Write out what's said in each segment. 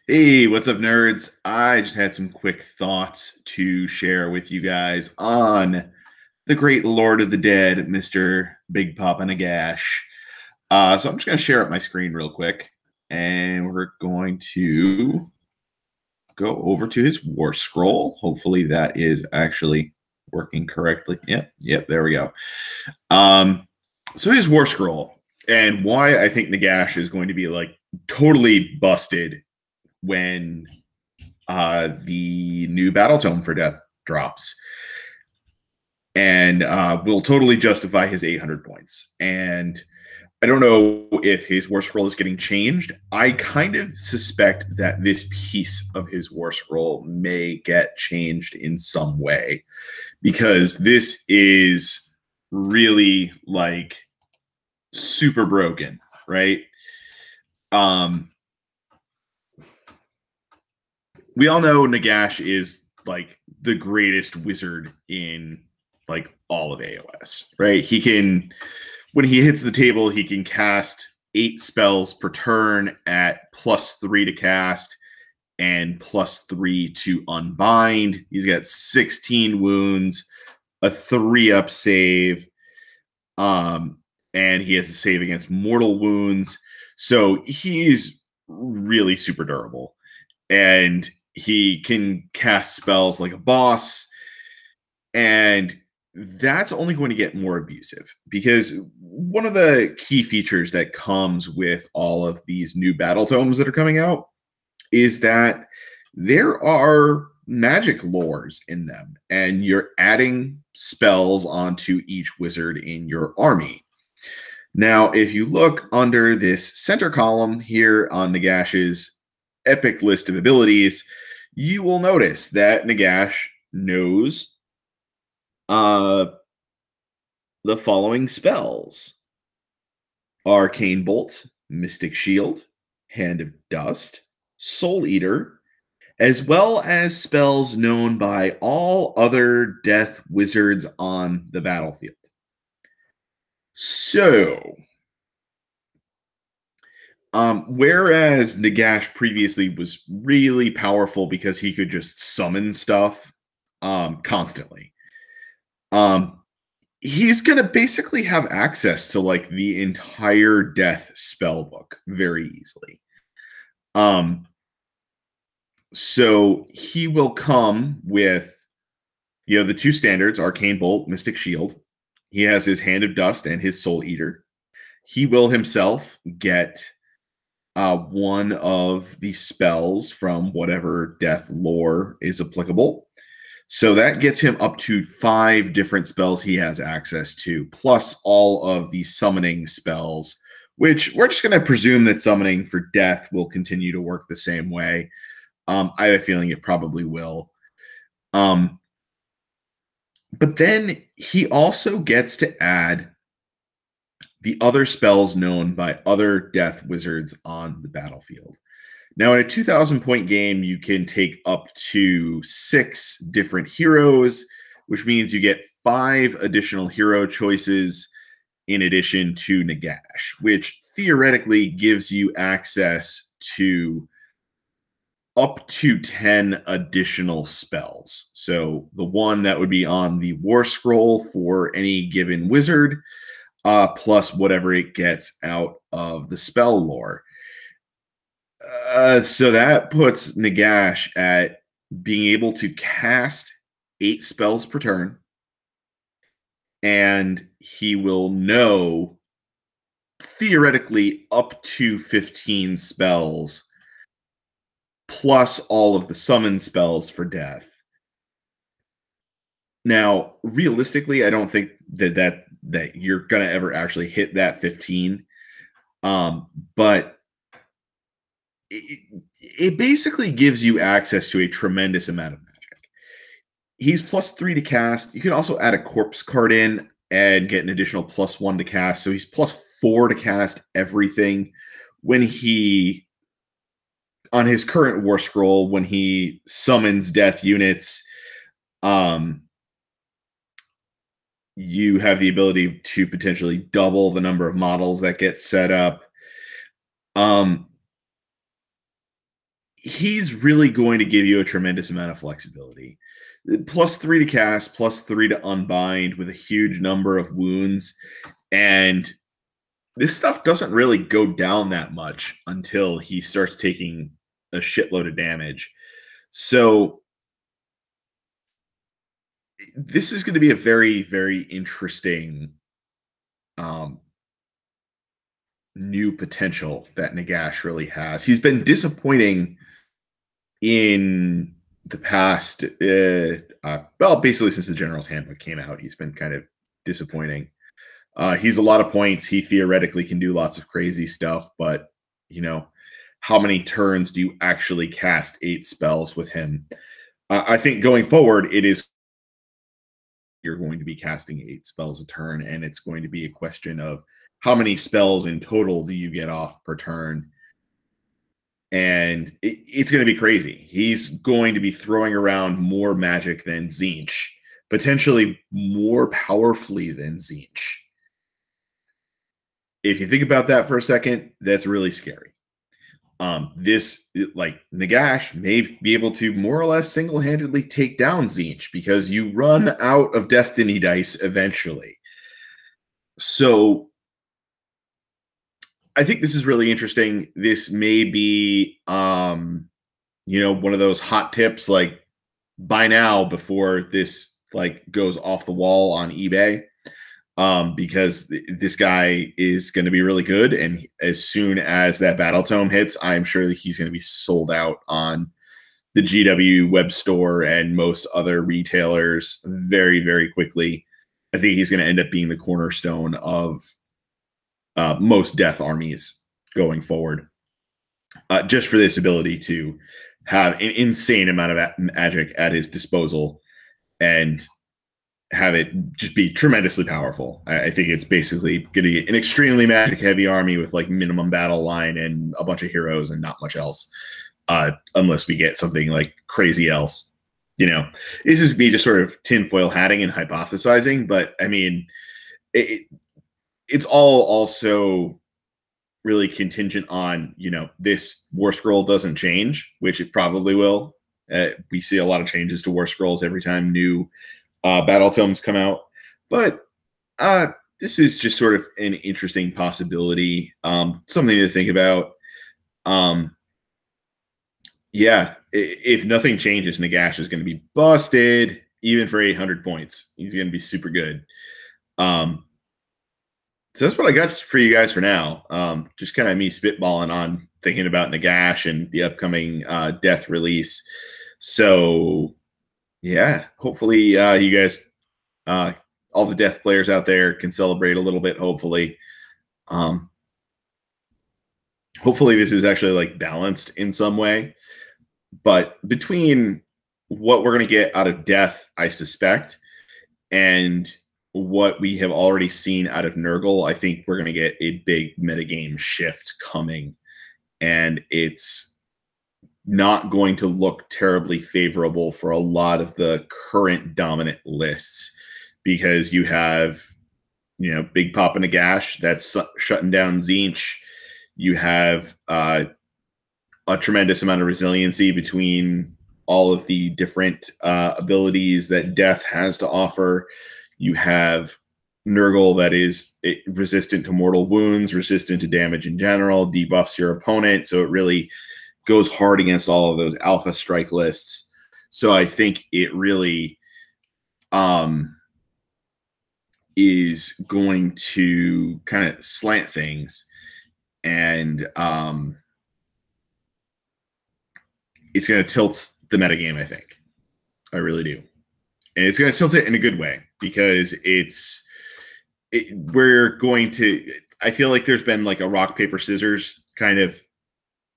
Hey, what's up, nerds? I just had some quick thoughts to share with you guys on the great Lord of the Dead, Mr. Big Papa Nagash. So I'm just going to share up my screen real quick, and we're going to go over to his War Scroll. Hopefully that is actually working correctly. Yep, there we go. So his War Scroll, and why I think Nagash is going to be like totally busted when the new Battle Tome for Death drops, and will totally justify his 800 points. And I don't know if his War Scroll is getting changed. I kind of suspect that this piece of his War Scroll may get changed in some way, because this is really like super broken, right? We all know Nagash is like the greatest wizard in like all of AOS, right? He can, when he hits the table, he can cast 8 spells per turn at +3 to cast and +3 to unbind. He's got 16 wounds, a 3-up save, and he has a save against mortal wounds. So he's really super durable. And he can cast spells like a boss, and that's only going to get more abusive, because one of the key features that comes with all of these new battle tomes that are coming out is that there are magic lores in them, and you're adding spells onto each wizard in your army. Now, if you look under this center column here on Nagash's epic list of abilities, you will notice that Nagash knows the following spells: Arcane Bolt, Mystic Shield, Hand of Dust, Soul Eater, as well as spells known by all other death wizards on the battlefield. So, whereas Nagash previously was really powerful because he could just summon stuff constantly, um, he's going to basically have access to like the entire death spell book very easily. So he will come with, the 2 standards: Arcane Bolt, Mystic Shield. He has his Hand of Dust and his Soul Eater. He will himself get one of the spells from whatever death lore is applicable. So that gets him up to 5 different spells he has access to, plus all of the summoning spells, which we're just going to presume that summoning for death will continue to work the same way. I have a feeling it probably will. But then he also gets to add the other spells known by other death wizards on the battlefield. Now, in a 2,000 point game, you can take up to 6 different heroes, which means you get 5 additional hero choices in addition to Nagash, which theoretically gives you access to up to 10 additional spells. So the one that would be on the War Scroll for any given wizard, plus whatever it gets out of the spell lore. So that puts Nagash at being able to cast 8 spells per turn, and he will know theoretically up to 15 spells, plus all of the summon spells for death. Now, realistically, I don't think that you're gonna ever actually hit that 15. But it basically gives you access to a tremendous amount of magic. He's +3 to cast. You can also add a corpse card in and get an additional +1 to cast. So he's +4 to cast everything. When he, on his current War Scroll, when he summons death units, you have the ability to potentially double the number of models that get set up. He he's really going to give you a tremendous amount of flexibility. +3 to cast, +3 to unbind with a huge number of wounds. And this stuff doesn't really go down that much until he starts taking a shitload of damage. So this is going to be a very, very interesting um, new potential that Nagash really has. He's been disappointing in the past, well, basically since the General's Handbook came out, he's been kind of disappointing. He's a lot of points. He theoretically can do lots of crazy stuff, but you know, how many turns do you actually cast 8 spells with him? I think going forward, it is you're going to be casting 8 spells a turn, and it's going to be a question of how many spells in total do you get off per turn. And it's going to be crazy. He's going to be throwing around more magic than Tzeentch, potentially more powerfully than Tzeentch. If you think about that for a second, that's really scary. This, like, Nagash may be able to more or less single-handedly take down Tzeentch because you run out of destiny dice eventually. So I think this is really interesting. This may be, one of those hot tips, like, buy now before this like goes off the wall on eBay, because this guy is going to be really good. And as soon as that battle tome hits, I'm sure that he's going to be sold out on the GW web store and most other retailers very, very quickly. I think he's going to end up being the cornerstone of most death armies going forward, just for this ability to have an insane amount of magic at his disposal and have it just be tremendously powerful. I think it's basically going to be an extremely magic heavy army with like minimum battle line and a bunch of heroes and not much else, unless we get something like crazy else. This is me just sort of tinfoil hatting and hypothesizing, but I mean, it's all also really contingent on, this War Scroll doesn't change, which it probably will. We see a lot of changes to War Scrolls every time new battle tomes come out. But this is just sort of an interesting possibility, something to think about. If nothing changes, Nagash is going to be busted, even for 800 points. He's going to be super good. So that's what I got for you guys for now. Just kind of me spitballing on thinking about Nagash and the upcoming death release. So, yeah, hopefully you guys, all the death players out there, can celebrate a little bit, hopefully. Hopefully this is actually like balanced in some way. But between what we're going to get out of death, I suspect, and what we have already seen out of Nurgle, I think we're going to get a big metagame shift coming, and it's not going to look terribly favorable for a lot of the current dominant lists, because you have, Big Papa Nagash that's shutting down Tzeentch. You have a tremendous amount of resiliency between all of the different abilities that Death has to offer. You have Nurgle that is resistant to mortal wounds, resistant to damage in general, debuffs your opponent. So it really goes hard against all of those alpha strike lists. So I think it really is going to kind of slant things. And it's going to tilt the metagame, I think. I really do. And it's going to tilt it in a good way, because we're going to, I feel like there's been like a rock, paper, scissors kind of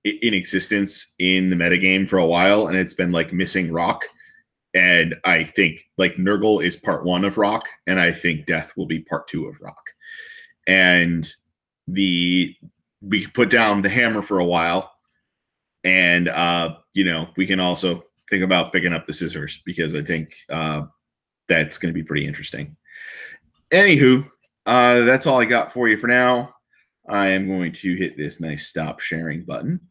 in existence in the metagame for a while, and it's been like missing rock. And I think like Nurgle is part 1 of rock, and I think Death will be part 2 of rock. And we can put down the hammer for a while, and we can also think about picking up the scissors, because I think that's going to be pretty interesting. Anywho, that's all I got for you for now. I am going to hit this nice stop sharing button,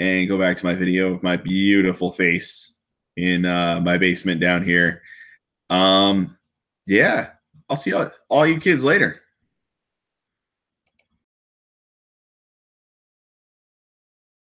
and go back to my video of my beautiful face in my basement down here. Yeah, I'll see all you kids later.